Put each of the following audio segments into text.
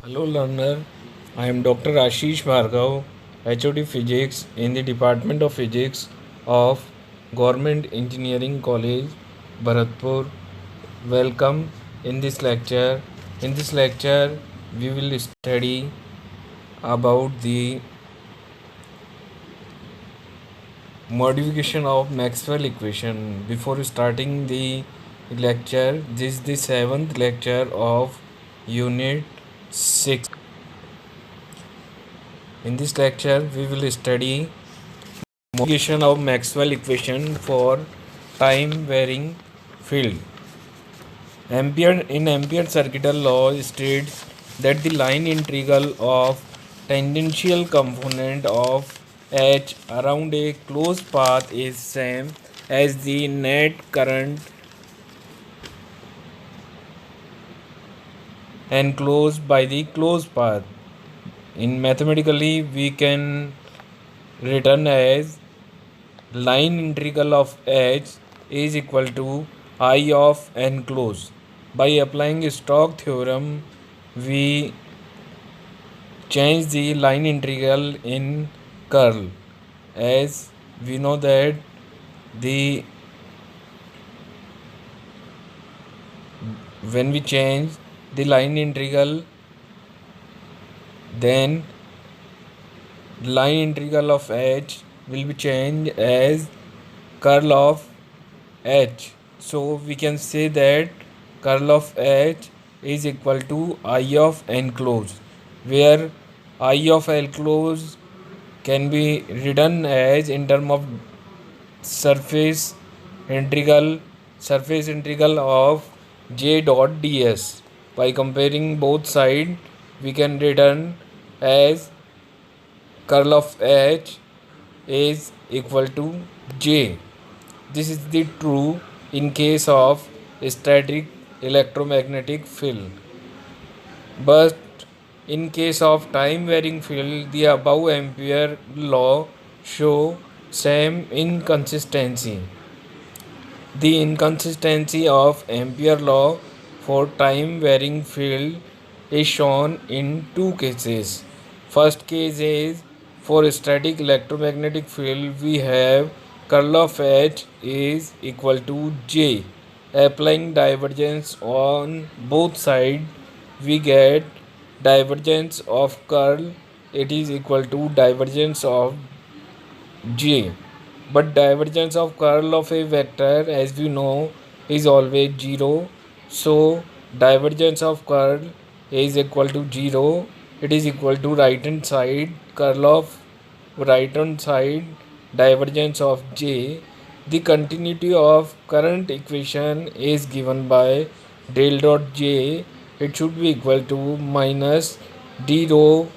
Hello learner, I am Dr. Ashish Bhargav, HOD Physics in the Department of Physics of Government Engineering College, Bharatpur. Welcome in this lecture. In this lecture, we will study about the modification of Maxwell equation. Before starting the lecture, this is the seventh lecture of Unit 6. In this lecture, we will study modification of Maxwell equation for time varying field. Ampere circuital law states that the line integral of tangential component of H around a closed path is same as the net current enclosed by the closed path. In mathematically, we can written as line integral of H is equal to I of enclosed. By applying Stokes theorem, we change the line integral in curl, as we know that the when we change the line integral, then line integral of H will be changed as curl of H. So we can say that curl of H is equal to I of enclosed, where I of enclosed can be written as in term of surface integral of J dot ds. By comparing both sides, we can written as curl of H is equal to J. This is the true in case of static electromagnetic field. But in case of time varying field, the above Ampere law show same inconsistency. The inconsistency of Ampere law for time varying field is shown in two cases. First case is for static electromagnetic field, we have curl of H is equal to J. Applying divergence on both sides, we get divergence of curl, it is equal to divergence of J. But divergence of curl of a vector, as we know, is always 0. So divergence of curl is equal to 0. It is equal to right hand side curl of right hand side divergence of J. The continuity of current equation is given by del dot J. It should be equal to minus d rho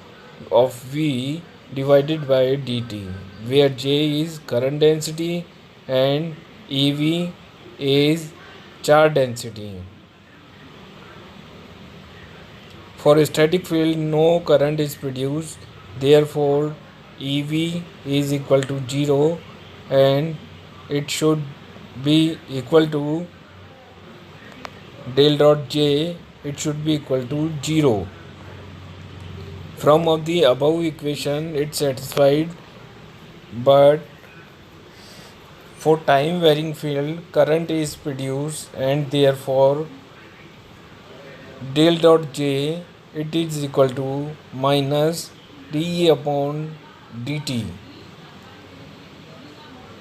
of V divided by dt, where J is current density and EV is charge density. For a static field, no current is produced, therefore EV is equal to 0 and it should be equal to del dot J, it should be equal to 0. From of the above equation, it satisfied, but for time varying field, current is produced and therefore del dot J, it is equal to minus dE upon dt.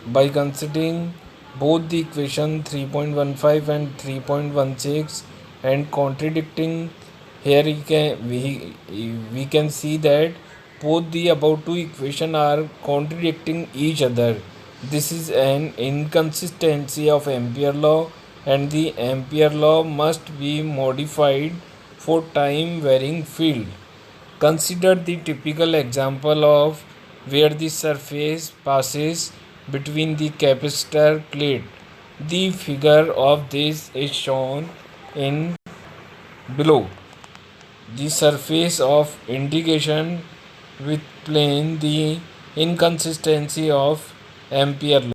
By considering both the equation 3.15 and 3.16 and contradicting, here we can see that both the above two equations are contradicting each other. This is an inconsistency of Ampere law, and the Ampere law must be modified for time varying field. Consider the typical example of where the surface passes between the capacitor plate. The figure of this is shown in below. The surface of integration with plane, the inconsistency of Ampere law.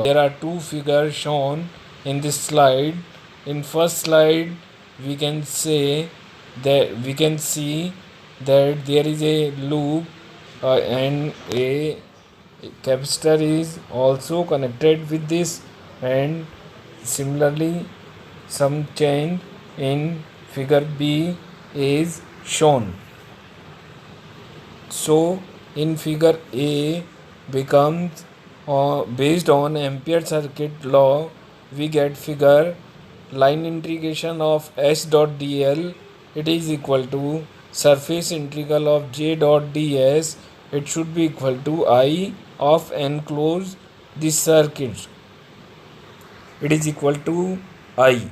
There are two figures shown in this slide. In first slide, we can say there we can see that there is a loop and a capacitor is also connected with this, and similarly some change in figure B is shown. So in figure A becomes based on Ampere circuit law, we get figure line integration of S dot dl, it is equal to surface integral of J dot ds, it should be equal to I of enclose this circuit, it is equal to I.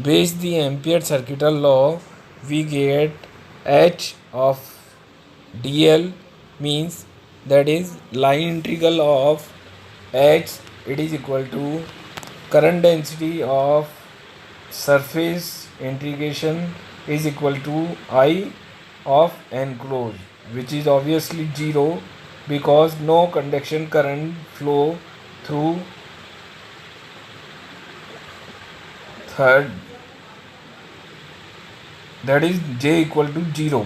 Based the Ampere circuital law, we get H of dl means that is line integral of H, it is equal to current density of surface integration is equal to I of enclosed, which is obviously 0 because no conduction current flow through third, that is J equal to 0.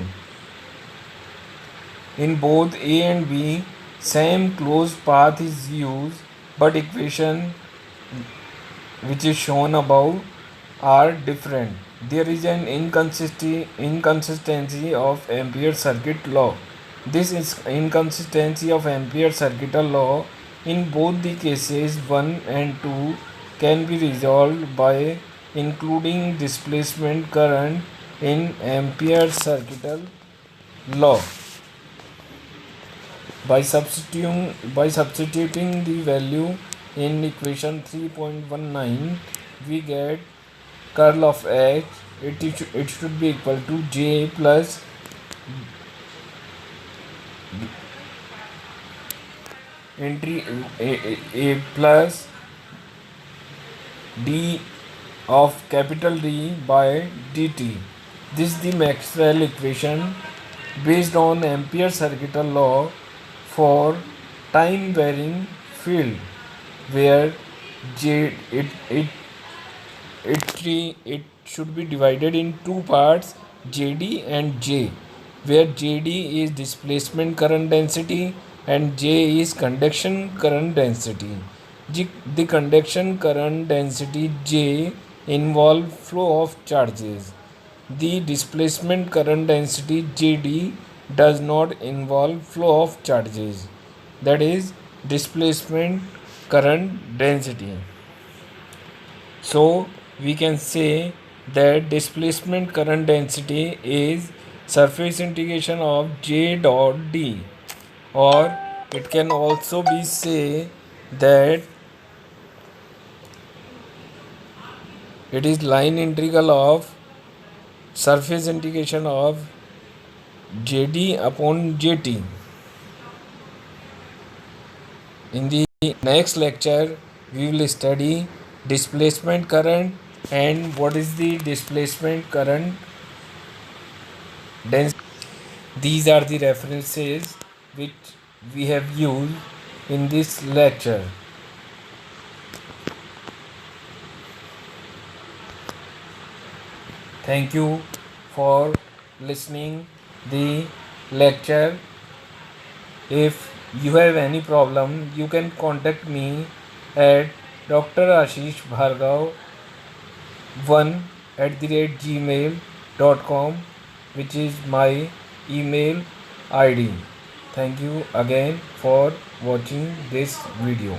In both A and B, same closed path is used, but equation which is shown above are different. There is an inconsistency of Ampere circuit law. This is inconsistency of Ampere circuital law in both the cases 1 and 2 can be resolved by including displacement current in Ampere circuital law. By substituting the value in equation 3.19, we get curl of H, it should be equal to J plus a plus d of capital D by dt. This is the Maxwell equation based on Ampere circuital law for time varying field, where J it should be divided in two parts, JD and J, where JD is displacement current density and J is conduction current density. The conduction current density J involve flow of charges. The displacement current density JD does not involve flow of charges, that is displacement current density. So we can say that displacement current density is surface integration of J dot D, or it can also be say that it is line integral of surface integration of JD upon JT. In the next lecture, we will study displacement current and what is the displacement current density. These are the references which we have used in this lecture. Thank you for listening the lecture. If you have any problem, you can contact me at Dr. Ashish Bhargav 1@gmail.com, which is my email ID. Thank you again for watching this video.